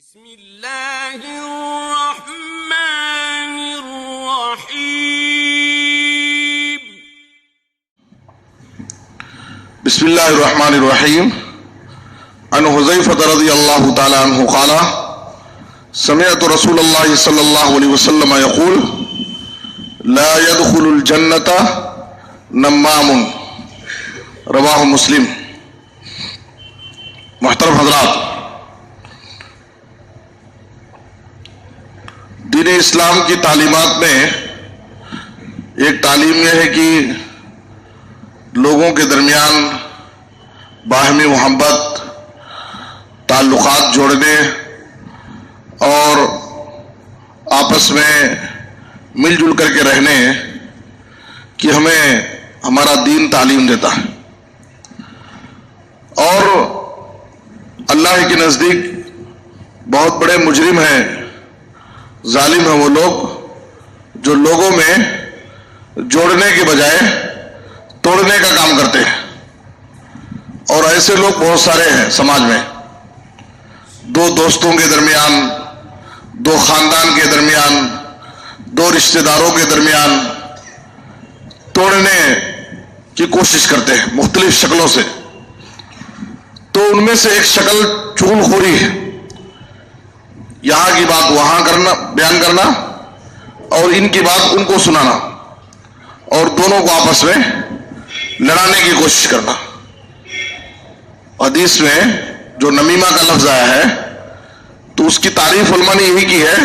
بسم اللہ الرحمن الرحیم بسم اللہ الرحمن الرحیم عن حذیفہ رضی اللہ تعالی عنہ قال سمعت رسول اللہ صلی اللہ علیہ وسلم یقول لا يدخل الجنۃ نمام رواہ مسلم۔ محترم حضرات، دین اسلام کی تعلیمات میں ایک تعلیم یہ ہے کہ لوگوں کے درمیان باہمی محبت، تعلقات جوڑنے اور آپس میں مل جل کر کے رہنے کی ہمیں ہمارا دین تعلیم دیتا ہے۔ اور اللہ کے نزدیک بہت بڑے مجرم ہیں، ظالم ہیں وہ لوگ جو لوگوں میں جوڑنے کے بجائے توڑنے کا کام کرتے ہیں، اور ایسے لوگ بہت سارے ہیں سماج میں۔ دو دوستوں کے درمیان، دو خاندان کے درمیان، دو رشتہ داروں کے درمیان توڑنے کی کوشش کرتے ہیں مختلف شکلوں سے۔ تو ان میں سے ایک شکل چغل خوری ہے، یہاں کی بات وہاں کرنا، بیان کرنا، اور ان کی بات ان کو سنانا، اور دونوں کو آپس میں لڑانے کی کوشش کرنا۔ حدیث میں جو نمیمہ کا لفظ آیا ہے تو اس کی تعریف علماء نے یہی کی ہے،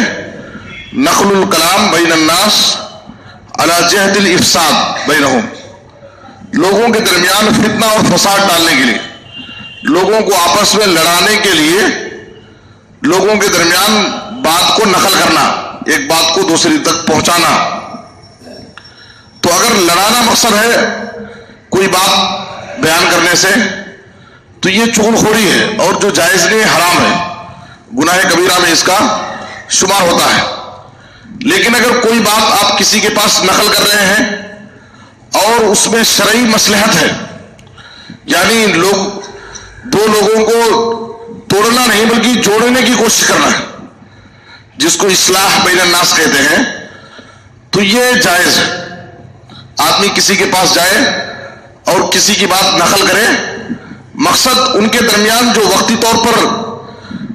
نقل الکلام بین الناس علی جہت الافساد بینہم، لوگوں کے درمیان فتنہ اور فساد ڈالنے کے لیے، لوگوں کو آپس میں لڑانے کے لیے، لوگوں کے درمیان بات کو نقل کرنا، ایک بات کو دوسری تک پہنچانا۔ تو اگر لڑانا مقصد ہے کوئی بات بیان کرنے سے تو یہ چغل خوری ہے، اور جو جائز نہیں حرام ہے، گناہ کبیرہ میں اس کا شمار ہوتا ہے۔ لیکن اگر کوئی بات آپ کسی کے پاس نقل کر رہے ہیں اور اس میں شرعی مصلحت ہے، یعنی دو لوگوں کو توڑنا نہیں بلکہ جوڑنے کی کوشش کرنا ہے، جس کو اصلاح بین الناس کہتے ہیں، تو یہ جائز ہے۔ آدمی کسی کے پاس جائے اور کسی کی بات نقل کرے، مقصد ان کے درمیان جو وقتی طور پر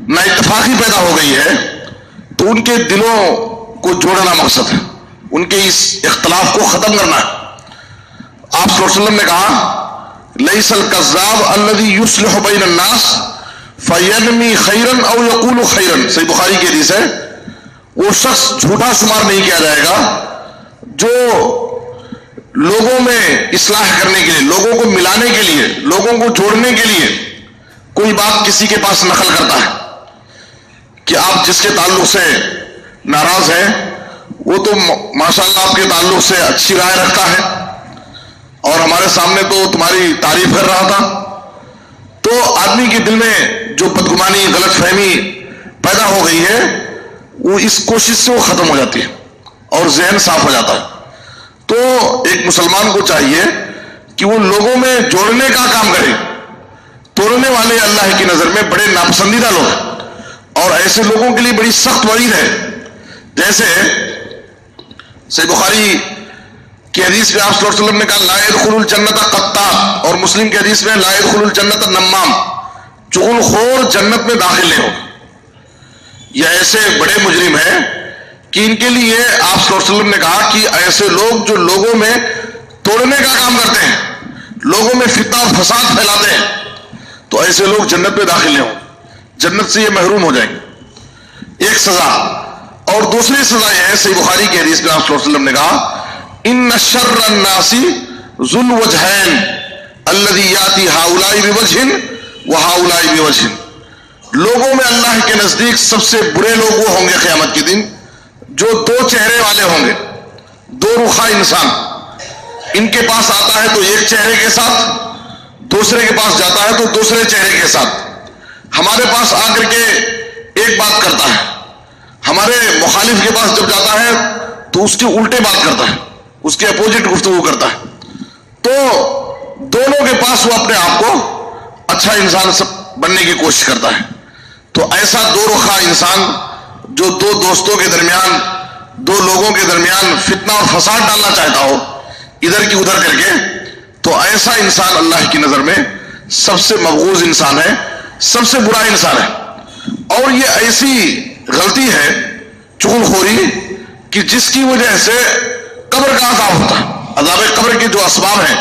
نا اتفاقی پیدا ہو گئی ہے تو ان کے دلوں کو جوڑنا مقصد ہے، ان کے اس اختلاف کو ختم کرنا ہے۔ آپ صلی اللہ علیہ وسلم نے کہا لیس الکذاب الذی یصلح بین الناس فینمی خیرن او یقول خیرن، صحیح بخاری کی حدیث ہے، وہ شخص جھوٹا شمار نہیں کیا جائے گا جو لوگوں میں اصلاح کرنے کے لیے، لوگوں کو ملانے کے لیے، لوگوں کو جوڑنے کے لیے کوئی بات کسی کے پاس نقل کرتا ہے کہ آپ جس کے تعلق سے ناراض ہیں وہ تو ماشاءاللہ آپ کے تعلق سے اچھی رائے رکھتا ہے اور ہمارے سامنے تو تمہاری تعریف کر رہا تھا۔ تو آدمی کے دل میں جو بدگمانی، غلط فہمی پیدا ہو گئی ہے، وہ اس کوشش سے وہ ختم ہو جاتی ہے اور ذہن صاف ہو جاتا ہے۔ تو ایک مسلمان کو چاہیے کہ وہ لوگوں میں جوڑنے کا کام کرے۔ توڑنے والے اللہ کی نظر میں بڑے ناپسندیدہ لوگ ہیں، اور ایسے لوگوں کے لیے بڑی سخت وعید ہے۔ جیسے صحیح بخاری کی حدیث میں آپ صلی اللہ علیہ وسلم نے کہا لا يدخل الجنت قطاع، اور مسلم کی حدیث میں لا يدخل الجنت نمام، چغل خور جنت میں داخل نہیں ہو۔ یہ ایسے بڑے مجرم ہیں کہ ان کے لیے آپ صلی اللہ علیہ وسلم نے کہا کہ ایسے لوگ جو لوگوں میں توڑنے کا کام کرتے ہیں، لوگوں میں فتنہ اور فساد پھیلاتے ہیں، تو ایسے لوگ جنت میں داخل نہیں ہوں، جنت سے یہ محروم ہو جائیں گے۔ ایک سزا، اور دوسری سزا یہ ہے، صحیح بخاری کی حدیث میں آپ صلی اللہ علیہ وسلم نے کہا ان شر الناس ذو الوجہین الذی یاتی ہؤلاء بوجہ وہؤلاء بوجہ، لوگوں میں اللہ کے نزدیک سب سے برے لوگ وہ ہوں گے قیامت کے دن جو دو چہرے والے ہوں گے، دو رخا انسان، ان کے پاس آتا ہے تو ایک چہرے کے ساتھ، دوسرے کے پاس جاتا ہے تو دوسرے چہرے کے ساتھ۔ ہمارے پاس آ کر کے ایک بات کرتا ہے، ہمارے مخالف کے پاس جب جاتا ہے تو اس کی الٹے بات کرتا ہے، اس کے اپوزٹ گفتگو کرتا ہے۔ تو دونوں کے پاس وہ اپنے آپ کو اچھا انسان بننے کی کوشش کرتا ہے۔ تو ایسا دو رخا انسان جو دو دوستوں کے درمیان، دو لوگوں کے درمیان فتنہ اور فساد ڈالنا چاہتا ہو ادھر کی ادھر کر کے، تو ایسا انسان اللہ کی نظر میں سب سے مبغوض انسان ہے، سب سے برا انسان ہے۔ اور یہ ایسی غلطی ہے چغل خوری کہ جس کی وجہ سے قبر کا عذاب ہوتا ہے۔ عذاب قبر کے جو اسباب ہیں،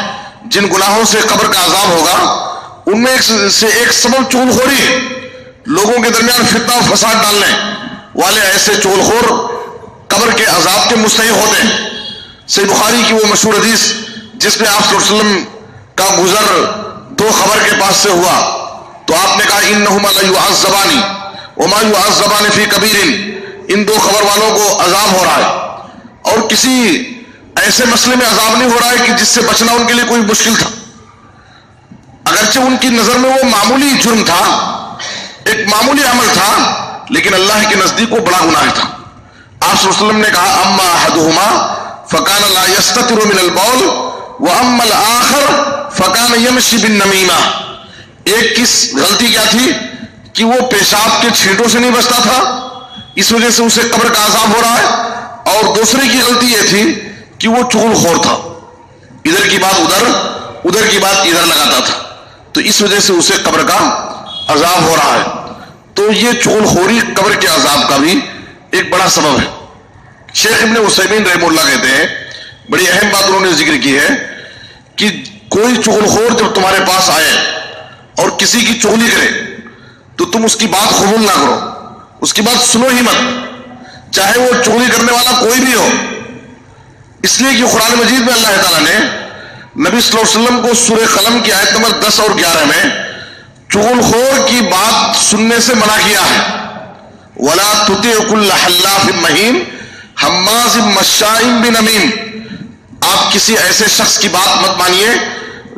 جن گناہوں سے قبر کا عذاب ہوگا، ان میں سے ایک سبب چغل خوری ہے۔ لوگوں کے درمیان فتنہ و فساد ڈالنے والے ایسے چغل خور قبر کے عذاب کے مستحق ہوتے ہیں۔ صحیح بخاری کی وہ مشہور حدیث جس میں آپ صلی اللہ علیہ وسلم کا گزر دو خبر کے پاس سے ہوا تو آپ نے کہا انہما لیعذبان وما یعذبان فی کبیر، ان دو خبر والوں کو عذاب ہو رہا ہے اور کسی ایسے مسئلے میں عذاب نہیں ہو رہا ہے کہ جس سے بچنا ان کے لیے کوئی مشکل تھا۔ اگرچہ ان کی نظر میں وہ معمولی جرم تھا، ایک معمولی عمل تھا، لیکن اللہ کے نزدیک وہ بڑا گناہ تھا۔ آپ صلی اللہ علیہ وسلم نے کہا اما احدہما فکان لا یستتر من البول واما الاخر فکان یمشی بالنمیمہ۔ ایک کی غلطی کیا تھی کہ وہ پیشاب کے چھینٹوں سے نہیں بچتا تھا، اس وجہ سے اسے قبر کا عذاب ہو رہا ہے، اور دوسرے کی غلطی یہ تھی کہ وہ چغل خور تھا، ادھر کی بات ادھر، ادھر کی بات ادھر لگاتا تھا، تو اس وجہ سے اسے قبر کا عذاب ہو رہا ہے۔ تو یہ چغل خوری قبر کے عذاب کا بھی ایک بڑا سبب ہے۔ شیخ ابن عثیمین رحمہ اللہ کہتے ہیں، بڑی اہم بات انہوں نے ذکر کی ہے کہ کوئی چغل خور جب تمہارے پاس آئے اور کسی کی چغلی کرے تو تم اس کی بات قبول نہ کرو، اس کی بات سنو ہی مت، چاہے وہ چغلی کرنے والا کوئی بھی ہو۔ اس لیے کہ قرآن مجید میں اللہ تعالیٰ نے نبی صلی اللہ علیہ وسلم کو سورہ قلم کی آیت نمبر 10 اور 11 میں چغل خور کی بات سننے سے منع کیا ہے۔ وَلَا تُطِعْ كُلَّ حَلَّافٍ مَّهِينٍ حَمَّازٍ مَّشَّاءٍ بِنَمِيمٍ، آپ کسی ایسے شخص کی بات مت مانیے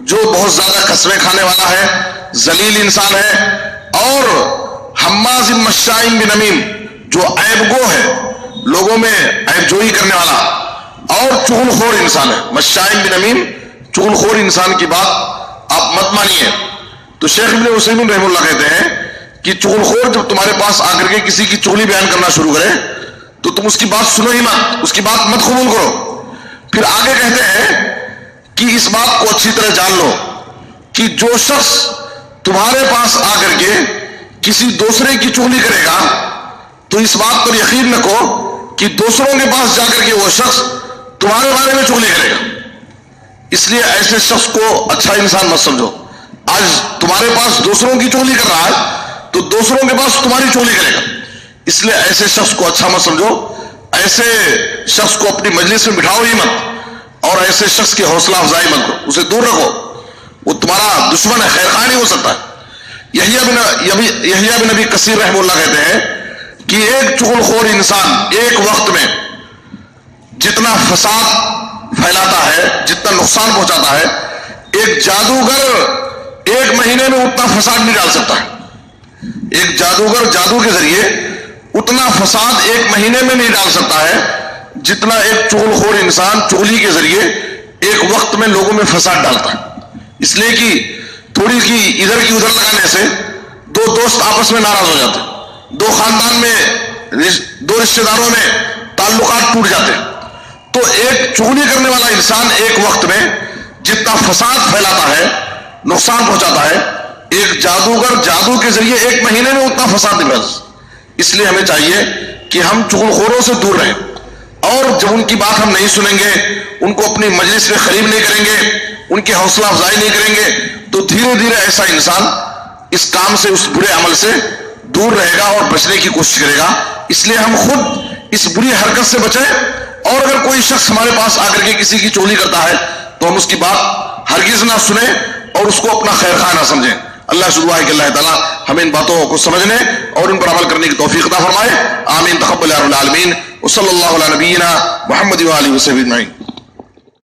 جو بہت زیادہ قسمیں کھانے والا ہے، ذلیل انسان ہے، اور حماز مشاء بنمیم، جو عیب گو ہے، لوگوں میں عیب جوئی کرنے والا، اور چغل خور انسان ہے۔ مشاء بنمیم، چغل خور انسان کی بات آپ مت مانیے۔ تو شیخ ابن عثیمین رحمہ اللہ کہتے ہیں کہ چغل خور جب تمہارے پاس آ کر کے کسی کی چغلی بیان کرنا شروع کرے تو تم اس کی بات سنو ہی مت، اس کی بات مت قبول کرو۔ پھر آگے کہتے ہیں کہ اس بات کو اچھی طرح جان لو کہ جو شخص تمہارے پاس آ کر کے کسی دوسرے کی چغلی کرے گا تو اس بات پر یقین رکھو کہ دوسروں کے پاس جا کر کے وہ شخص تمہارے بارے میں چغلی کرے گا۔ اس لیے ایسے شخص کو اچھا انسان مت سمجھو۔ آج تمہارے پاس دوسروں کی چغلی کر رہا ہے تو دوسروں کے پاس تمہاری چغلی کرے گا، اس لیے ایسے شخص کو اچھا مت سمجھو، ایسے شخص کو اپنی مجلس میں بٹھاؤ ہی مت، اور ایسے شخص کی حوصلہ افزائی مت کرو، اسے دور رکھو، وہ تمہارا دشمن ہے، خیر خواہ نہیں ہو سکتا ہے۔ یحییٰ بن ابی کثیر رحمہ اللہ کہتے ہیں کہ ایک چغل خور انسان ایک وقت میں جتنا فساد پھیلاتا ہے، جتنا نقصان پہنچاتا ہے، ایک جادوگر ایک مہینے میں اتنا فساد نہیں ڈال سکتا ہے۔ ایک جادوگر جادو کے ذریعے اتنا فساد ایک مہینے میں نہیں ڈال سکتا ہے جتنا ایک چغل خور انسان چغلی کے ذریعے ایک وقت میں لوگوں میں فساد ڈالتا ہے۔ اس لیے کہ تھوڑی کی ادھر کی ادھر لگانے سے دو دوست آپس میں ناراض ہو جاتے، دو خاندان میں، دو رشتہ داروں میں تعلقات ٹوٹ جاتے۔ تو ایک چغلی کرنے والا انسان ایک وقت میں جتنا فساد پھیلاتا ہے، نقصان پہنچاتا ہے، ایک جادوگر جادو کے ذریعے ایک مہینے میں اتنا فساد نہیں پھیلتا۔ اس لیے ہمیں چاہیے کہ ہم چغل خوروں سے دور رہیں، اور جب ان کی بات ہم نہیں سنیں گے، ان کو اپنی مجلس میں قریب نہیں کریں گے، ان کی حوصلہ افزائی نہیں کریں گے، تو دھیرے دھیرے ایسا انسان اس کام سے، اس برے عمل سے دور رہے گا اور بچنے کی کوشش کرے گا۔ اس لیے ہم خود اس بری حرکت سے بچیں، اور اگر کوئی شخص ہمارے پاس آ کر کے کسی کی چغلی کرتا ہے تو ہم اس کی بات ہرگز نہ سنیں اور اس کو اپنا خیر خواہ نہ سمجھیں۔ اللہ سے دعا ہے کہ اللہ تعالیٰ ہمیں ان باتوں کو سمجھنے اور ان پر عمل کرنے کی توفیق عطا فرمائے۔ آمین، تقبل یا رب العالمین، وصلی اللہ علی نبینا محمد و آلہ وصحبہ اجمعین۔